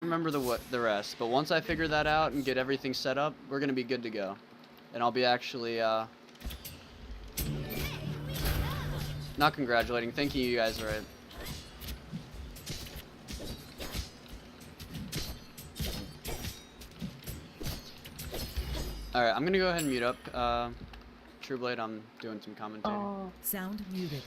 remember the rest, but once I figure that out and get everything set up, we're gonna be good to go. And I'll be actually not congratulating, thanking you guys, right? Alright, I'm gonna go ahead and mute up. Trueblade, I'm doing some commentary. Oh. Sound muted.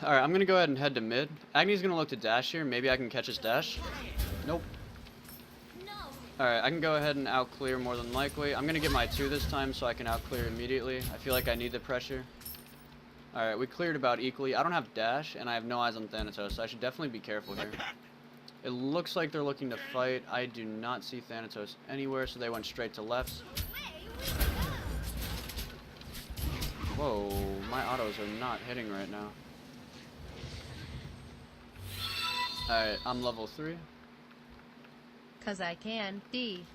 Alright, I'm gonna go ahead and head to mid. Agni's gonna look to dash here. Maybe I can catch his dash. Nope. Alright, I can go ahead and out-clear more than likely. I'm gonna get my 2 this time so I can out-clear immediately. I feel like I need the pressure. Alright, we cleared about equally. I don't have dash, and I have no eyes on Thanatos, so I should definitely be careful here. It looks like they're looking to fight. I do not see Thanatos anywhere, so they went straight to left. Whoa, my autos are not hitting right now. Alright, I'm level 3. 'Cause I can. D.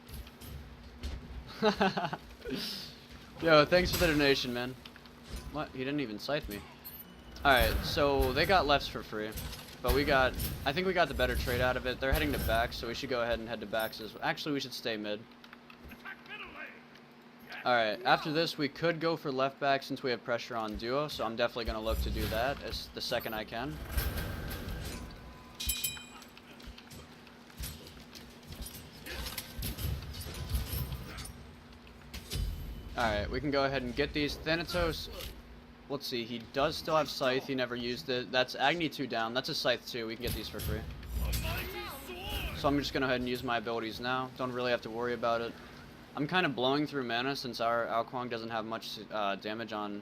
Yo, thanks for the donation, man. What? He didn't even cite me. Alright, so they got lefts for free. But I think we got the better trade out of it. They're heading to backs, so we should go ahead and head to backs as well. Actually, we should stay mid. Alright, after this, we could go for left back since we have pressure on duo, so I'm definitely going to look to do that as the second I can. Alright, we can go ahead and get these. Thanatos, let's see, he does still have Scythe, he never used it. That's Agni 2 down, that's a Scythe 2, we can get these for free. So I'm just going to go ahead and use my abilities now, don't really have to worry about it. I'm kind of blowing through mana since our Ao Kuang doesn't have much damage on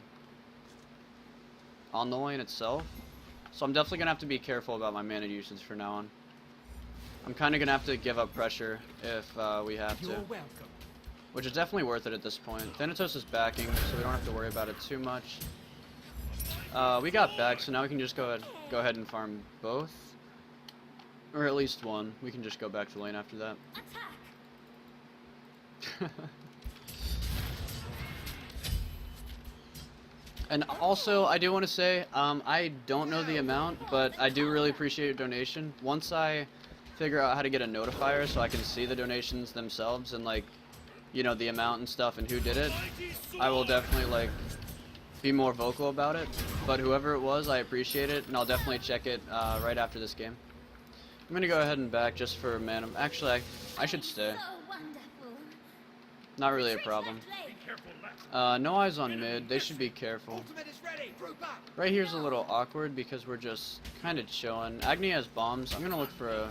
the lane itself. So I'm definitely going to have to be careful about my mana usage from now on. I'm kind of going to have to give up pressure if we have to. Which is definitely worth it at this point. Thanatos is backing, so we don't have to worry about it too much. We got back, so now we can just go ahead and farm both. Or at least one. We can just go back to lane after that. And also, I do want to say, I don't know the amount, but I do really appreciate your donation. Once I figure out how to get a notifier so I can see the donations themselves and, like, you know, the amount and stuff and who did it, I will definitely, like, be more vocal about it. But whoever it was, I appreciate it, and I'll definitely check it right after this game. I'm gonna go ahead and back just for mana. Actually, I should stay. Not really a problem. No eyes on mid. They should be careful. Right here's a little awkward because we're just kind of chilling. Agni has bombs. I'm gonna look for a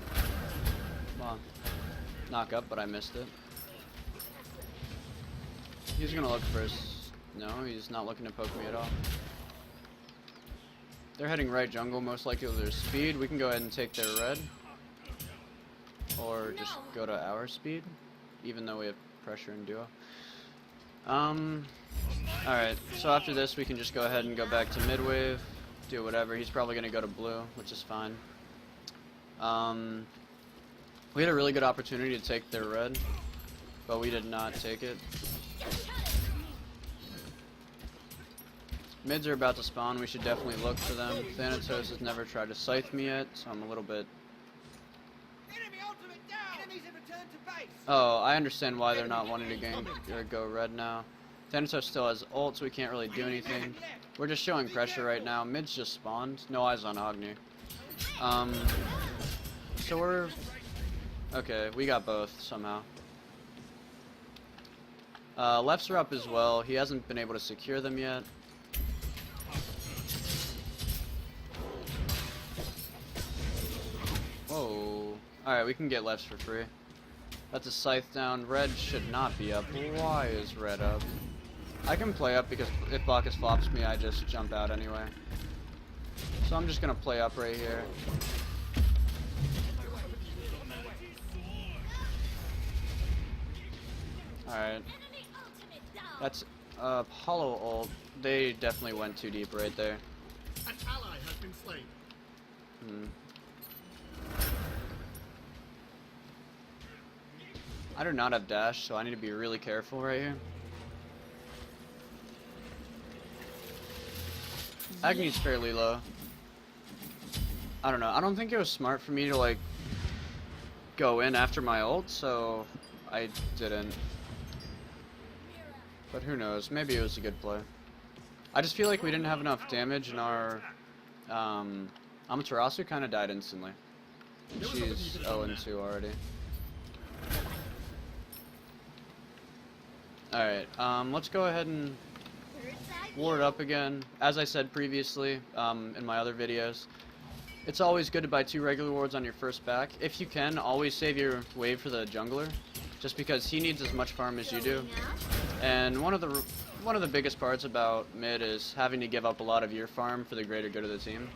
knock up, but I missed it. He's gonna look for us. No, he's not looking to poke me at all. They're heading right jungle, most likely with their speed. We can go ahead and take their red. Or just go to our speed, even though we have pressure in duo. Alright, so after this we can just go ahead and go back to mid wave, do whatever. He's probably going to go to blue, which is fine. We had a really good opportunity to take their red, but we did not take it. Mids are about to spawn, we should definitely look for them. Thanatos has never tried to scythe me yet, so I'm a little bit... Oh, I understand why they're not wanting to go red now. Thanatos still has ult, so we can't really do anything. We're just showing pressure right now. Mid's just spawned. No eyes on Agni. So we're... Okay, we got both somehow. Lefts are up as well. He hasn't been able to secure them yet. Whoa. Alright, we can get lefts for free. That's a scythe down. Red should not be up. Why is red up? I can play up because if Bacchus flops me, I just jump out anyway. So I'm just gonna play up right here. Alright. That's hollow ult. They definitely went too deep right there. An ally has been slain. I do not have dash, so I need to be really careful right here. Agni's fairly low. I don't know. I don't think it was smart for me to, like, go in after my ult, so I didn't. But who knows? Maybe it was a good play. I just feel like we didn't have enough damage, and our Amaterasu kind of died instantly. She's 0-2 already. Alright, let's go ahead and ward up again. As I said previously in my other videos, it's always good to buy 2 regular wards on your first back. If you can, always save your wave for the jungler, just because he needs as much farm as you do. And one of the biggest parts about mid is having to give up a lot of your farm for the greater good of the team.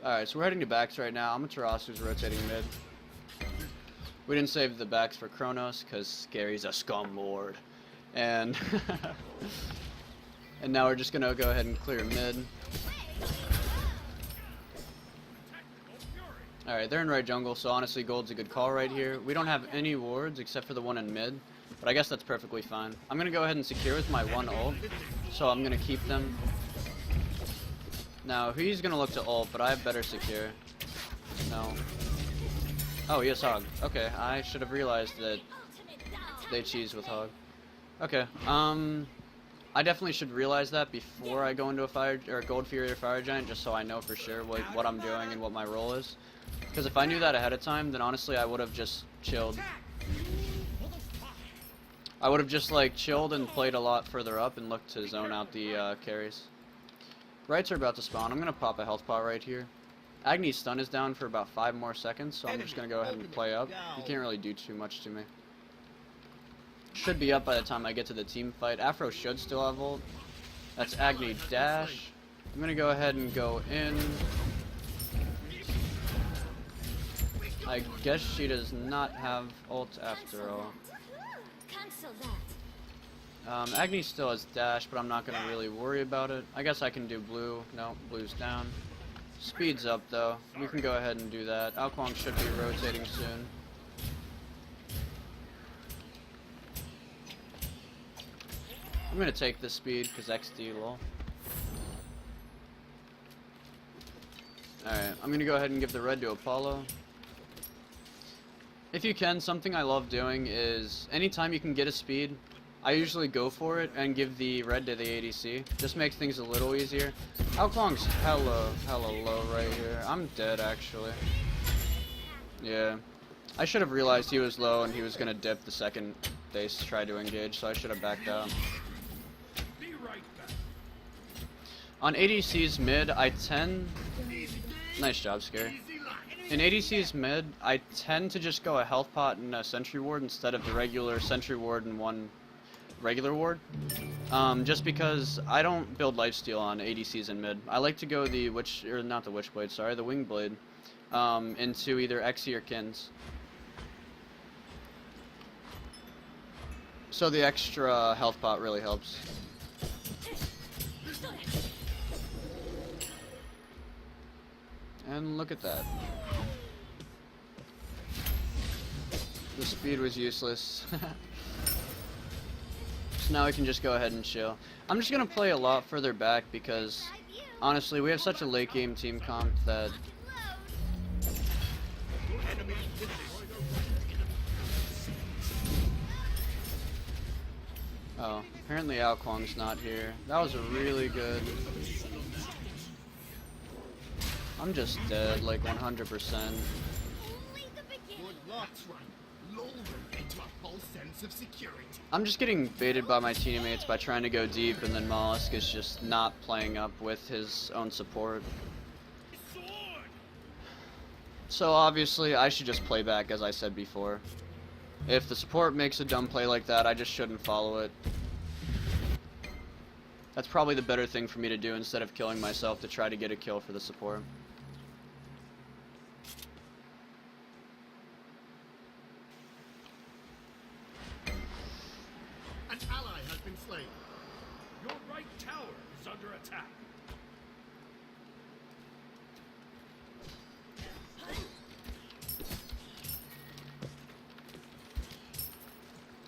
Alright, so we're heading to backs right now. Amaterasu's rotating mid. We didn't save the backs for Kronos because Gary's a scum lord. And and now we're just gonna go ahead and clear mid. Alright, they're in right jungle, so honestly gold's a good call right here. We don't have any wards except for the one in mid, but I guess that's perfectly fine. I'm gonna go ahead and secure with my one ult, so I'm gonna keep them. Now he's gonna look to ult, but I have better secure. No. Oh, yes, Hog. Okay, I should have realized that they cheese with Hog. Okay, I definitely should realize that before I go into a fire or Gold Fury or Fire Giant, just so I know for sure what I'm doing and what my role is. Because if I knew that ahead of time, then honestly I would have just chilled. I would have just like chilled and played a lot further up and looked to zone out the carries. Rights are about to spawn. I'm gonna pop a health pot right here. Agni's stun is down for about 5 more seconds, so I'm just gonna go ahead and play up. He can't really do too much to me. Should be up by the time I get to the team fight. Afro should still have ult. That's Agni dash. I'm gonna go ahead and go in. I guess she does not have ult after all. Agni still has dash, but I'm not gonna really worry about it. I guess I can do blue. No, blue's down. Speed's up though. We can go ahead and do that. Alquang should be rotating soon. I'm gonna take this speed because XD lol. Alright, I'm gonna go ahead and give the red to Apollo. If you can, something I love doing is anytime you can get a speed, I usually go for it and give the red to the ADC. Just makes things a little easier. Alquang's hella low right here. I'm dead actually. Yeah. I should have realized he was low and he was gonna dip the second they tried to engage, so I should have backed out. On ADC's mid, I tend... Nice job, Scary. In ADC's mid, I tend to just go a health pot and a sentry ward instead of the regular sentry ward and one regular ward. Just because I don't build lifesteal on ADCs in mid. I like to go the not the Witchblade, sorry, the Wingblade, into either Xe or Kins. So the extra health pot really helps. And look at that. The speed was useless. So now we can just go ahead and chill. I'm just gonna play a lot further back because honestly we have such a late game team comp that oh, apparently Alquang's not here. That was a really good... I'm just dead, like 100%. I'm just getting baited by my teammates by trying to go deep, and then Mollusk is just not playing up with his own support. So obviously, I should just play back as I said before. If the support makes a dumb play like that, I just shouldn't follow it. That's probably the better thing for me to do instead of killing myself to try to get a kill for the support. An ally has been slain. Your right tower is under attack.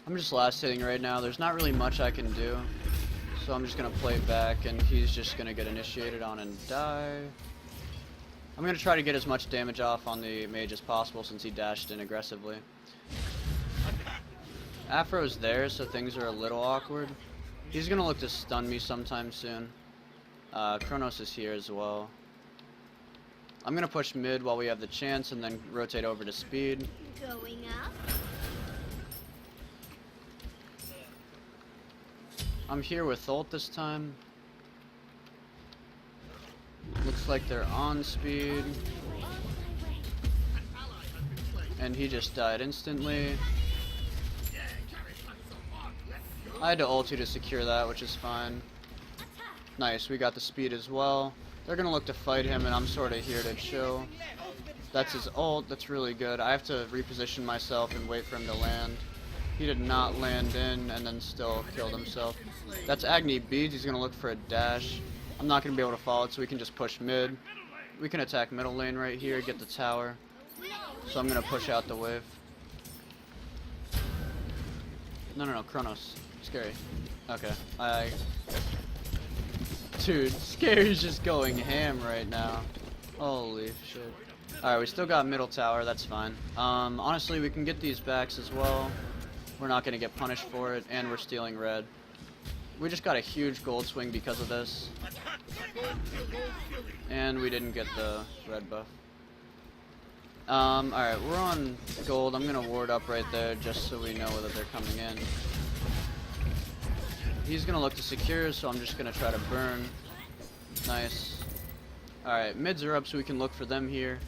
I'm just last hitting right now. There's not really much I can do. So I'm just gonna play back, and he's just gonna get initiated on and die. I'm gonna try to get as much damage off on the mage as possible since he dashed in aggressively. Afro's there, so things are a little awkward. He's gonna look to stun me sometime soon. Kronos is here as well. I'm gonna push mid while we have the chance and then rotate over to speed. Going up. I'm here with ult this time. Looks like they're on speed. And he just died instantly. I had to ulti to secure that, which is fine. Nice, we got the speed as well. They're gonna look to fight him, and I'm sort of here to chill. That's his ult, that's really good. I have to reposition myself and wait for him to land. He did not land in, and then still killed himself. That's Agni beads, he's gonna look for a dash. I'm not gonna be able to follow it, so we can just push mid. We can attack middle lane right here, get the tower. So I'm gonna push out the wave. No, Kronos. Scary. Okay, Dude, Scary's just going ham right now. Holy shit. Alright, we still got middle tower, that's fine. Honestly, we can get these backs as well. We're not gonna get punished for it, and we're stealing red. We just got a huge gold swing because of this. And we didn't get the red buff. Alright, we're on gold. I'm gonna ward up right there just so we know whether they're coming in. He's gonna look to secure, so I'm just gonna try to burn. Nice. Alright, mids are up so we can look for them here.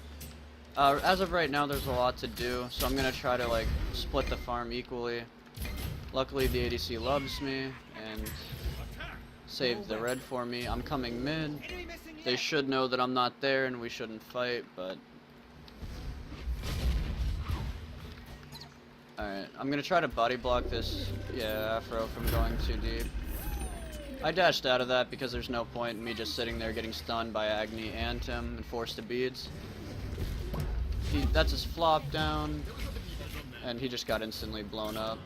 As of right now, there's a lot to do, so I'm gonna try to like split the farm equally. Luckily, the ADC loves me and saved the red for me. I'm coming mid. They should know that I'm not there and we shouldn't fight, but... Alright, I'm gonna try to body block this, Afro from going too deep. I dashed out of that because there's no point in me just sitting there getting stunned by Agni and him and forced to beads. That's his flop down, and he just got instantly blown up.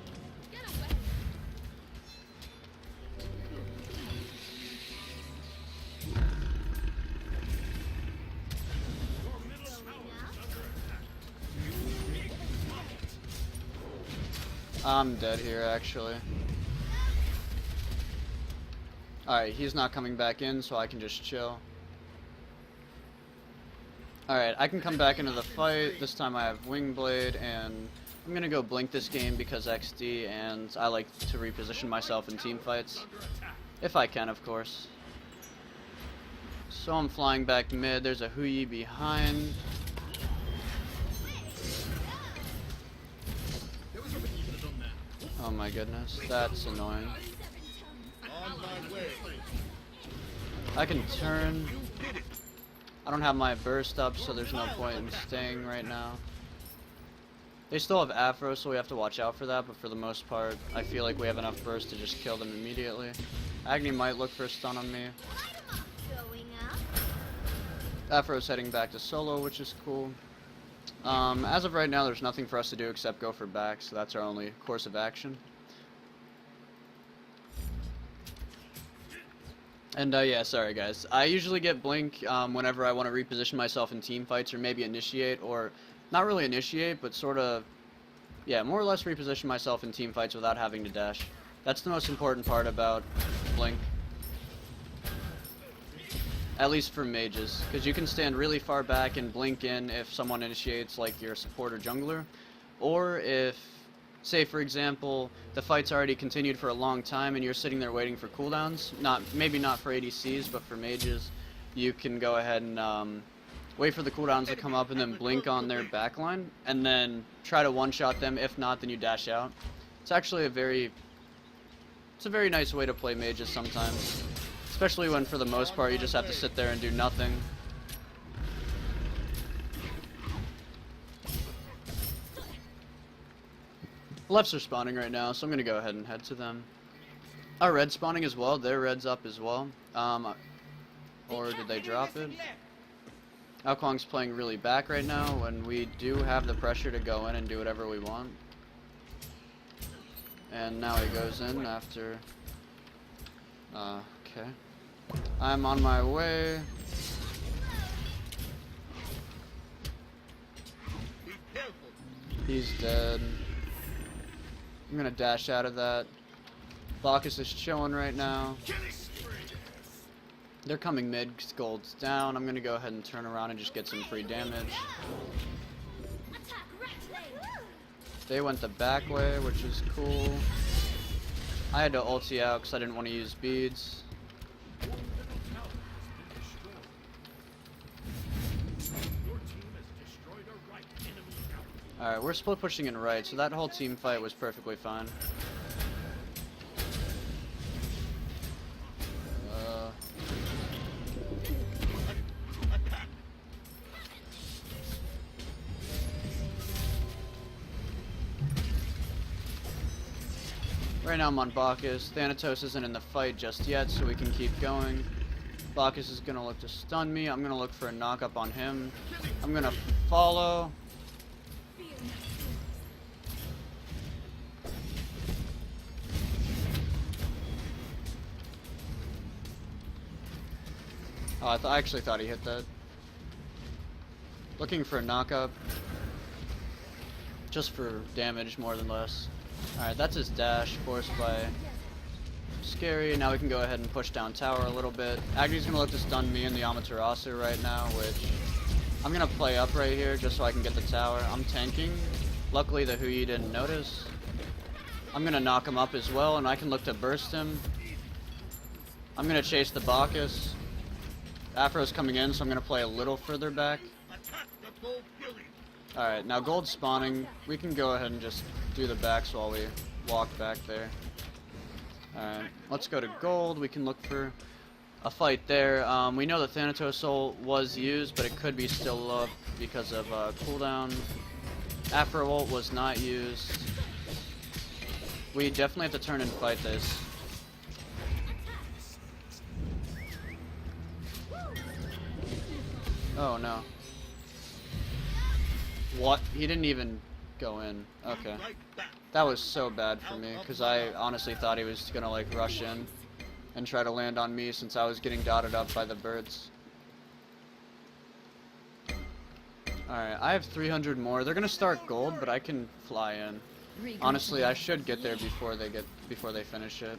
I'm dead here, actually. Alright, he's not coming back in, so I can just chill. Alright, I can come back into the fight. This time I have Wingblade, and I'm gonna go Blink this game because XD, and I like to reposition myself in team fights. If I can, of course. So I'm flying back mid. There's a Huyi behind. Oh my goodness, that's annoying. I can turn. I don't have my burst up, so there's no point in staying right now. They still have Afro, so we have to watch out for that, but for the most part, I feel like we have enough burst to just kill them immediately. Agni might look for a stun on me. Afro's heading back to solo, which is cool. As of right now, there's nothing for us to do except go for back, so that's our only course of action. And yeah, sorry guys. I usually get Blink whenever I want to reposition myself in team fights or maybe initiate, or not really initiate, but sort of, yeah, more or less reposition myself in team fights without having to dash. That's the most important part about Blink. At least for mages, because you can stand really far back and blink in if someone initiates, like your support or jungler, or if, say for example, the fight's already continued for a long time and you're sitting there waiting for cooldowns, maybe not for ADCs, but for mages, you can go ahead and wait for the cooldowns to come up and then blink on their backline, and then try to one-shot them. If not, then you dash out. It's actually a very nice way to play mages sometimes. Especially when, for the most part, you just have to sit there and do nothing. Lefts are spawning right now, so I'm going to go ahead and head to them. Our red's spawning as well. Their red's up as well. Or did they drop it? Alkwang's playing really back right now when we do have the pressure to go in and do whatever we want. And now he goes in after... Okay. I'm on my way. Be careful. He's dead. I'm gonna dash out of that. Bacchus is chilling right now. They're coming mid, gold's down. I'm gonna go ahead and turn around and just get some free damage. They went the back way, which is cool. I had to ulti out because I didn't want to use beads. Alright, we're split pushing in right, so that whole team fight was perfectly fine. Right now I'm on Bacchus. Thanatos isn't in the fight just yet, so we can keep going. Bacchus is gonna look to stun me. I'm gonna look for a knock up on him. I'm gonna follow. Oh, I actually thought he hit that. Looking for a knock up. Just for damage, more than less. Alright, that's his dash, forced by Scary. Now we can go ahead and push down tower a little bit. Agri's gonna look to stun me and the Amaterasu right now, which I'm gonna play up right here just so I can get the tower. I'm tanking. Luckily the Hui didn't notice. I'm gonna knock him up as well, and I can look to burst him. I'm gonna chase the Bacchus. Afro's coming in, so I'm gonna play a little further back. Alright, now gold's spawning. We can go ahead and just do the backs while we walk back there. Alright, let's go to gold. We can look for a fight there. We know the Thanatos Soul was used, but it could be still up because of cooldown. Afro ult was not used. We definitely have to turn and fight this. Oh no. What? He didn't even go in. Okay. That was so bad for me, because I honestly thought he was gonna like rush in and try to land on me since I was getting dotted up by the birds. Alright, I have 300 more. They're gonna start gold, but I can fly in. Honestly, I should get there before they finish it.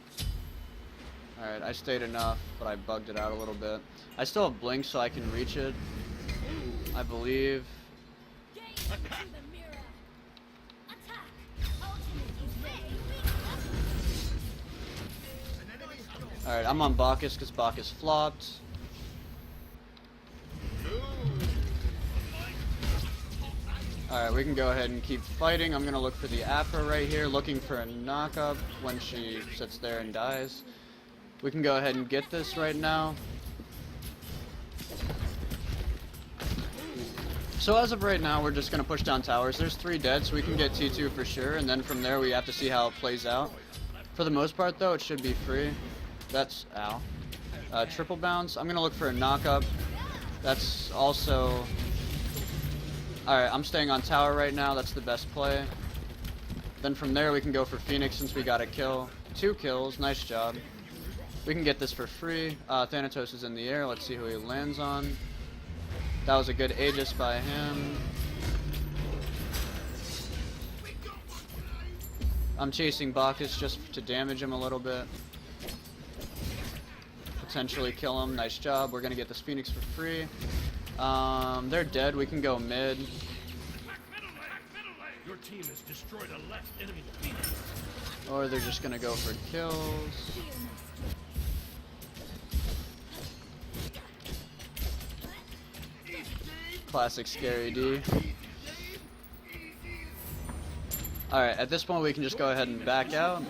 Alright, I stayed enough, but I bugged it out a little bit. I still have blink so I can reach it, I believe. Alright, I'm on Bacchus because Bacchus flopped. Alright, we can go ahead and keep fighting. I'm gonna look for the Afro right here, looking for a knock-up when she sits there and dies. We can go ahead and get this right now. So as of right now, we're just gonna push down towers. There's 3 dead, so we can get T2 for sure, and then from there we have to see how it plays out. For the most part though, it should be free. That's, ow. Triple bounce. I'm gonna look for a knock-up. That's also... Alright, I'm staying on tower right now. That's the best play. Then from there we can go for Phoenix since we got a kill. 2 kills. Nice job. We can get this for free. Thanatos is in the air. Let's see who he lands on. That was a good Aegis by him. I'm chasing Bacchus just to damage him a little bit. Potentially kill him. Nice job. We're gonna get this Phoenix for free. They're dead. We can go mid. Your team has destroyed a left enemy Phoenix. Or they're just gonna go for kills. Classic Scary D. Alright, at this point we can just go ahead and back out.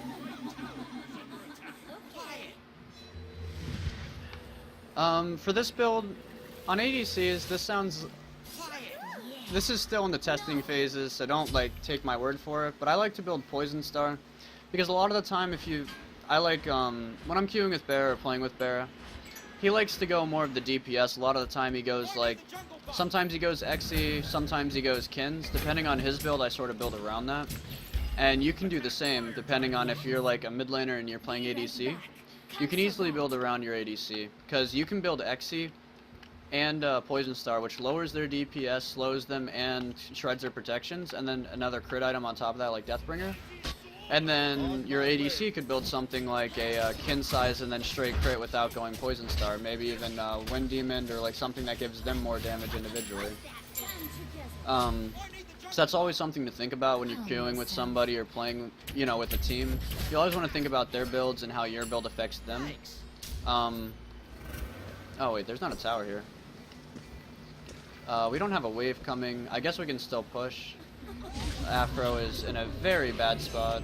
For this build, on ADCs, this is still in the testing phases, so don't like take my word for it, but I like to build Poison Star, because a lot of the time I like, when I'm queuing with Bear or playing with Bear, he likes to go more of the DPS. A lot of the time he goes like, sometimes he goes Xe, sometimes he goes Kins. Depending on his build, I sort of build around that. And you can do the same, depending on if you're like a mid laner and you're playing ADC. you can easily build around your ADC, because you can build Xe and Poison Star, which lowers their DPS, slows them, and shreds their protections, and then another crit item on top of that, like Deathbringer. And then your ADC could build something like a Kin Size and then straight crit without going Poison Star, maybe even Wind Demon or like something that gives them more damage individually. So that's always something to think about when you're queuing with somebody or playing, you know, with a team. You always want to think about their builds and how your build affects them. Oh wait, there's not a tower here. We don't have a wave coming. I guess we can still push. Afro is in a very bad spot.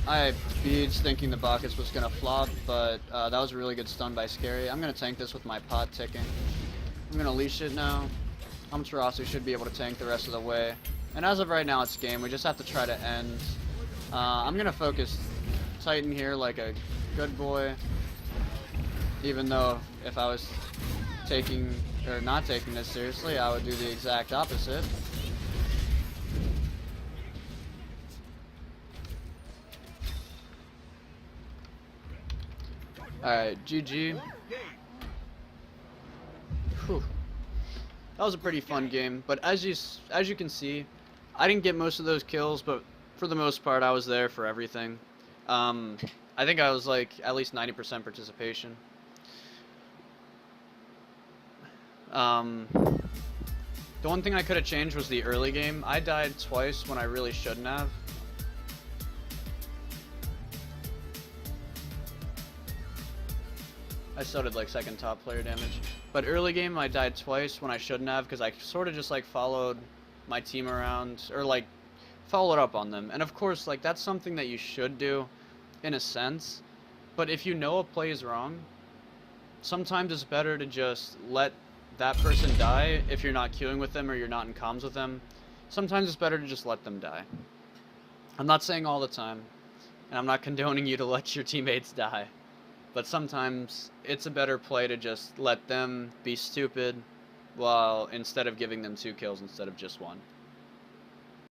I beads thinking the Bacchus was gonna flop, but that was a really good stun by Scary. I'm gonna tank this with my pot ticking. I'm gonna leash it now. Amaterasu should be able to tank the rest of the way. And as of right now, it's game. We just have to try to end. I'm gonna focus Titan here like a good boy. Even though if I was taking or not taking this seriously, I would do the exact opposite. Alright, GG. Whew. That was a pretty fun game, but as you can see, I didn't get most of those kills, but for the most part I was there for everything. I think I was like at least 90% participation. The one thing I could have changed was the early game. I died twice when I really shouldn't have. I still did like second top player damage. But early game I died twice when I shouldn't have, because I sort of just like followed my team around, or like followed up on them. And of course, like that's something that you should do in a sense. But if you know a play is wrong, sometimes it's better to just let that person die if you're not queuing with them or you're not in comms with them. Sometimes it's better to just let them die. I'm not saying all the time, and I'm not condoning you to let your teammates die. But sometimes it's a better play to just let them be stupid while instead of giving them 2 kills instead of just 1.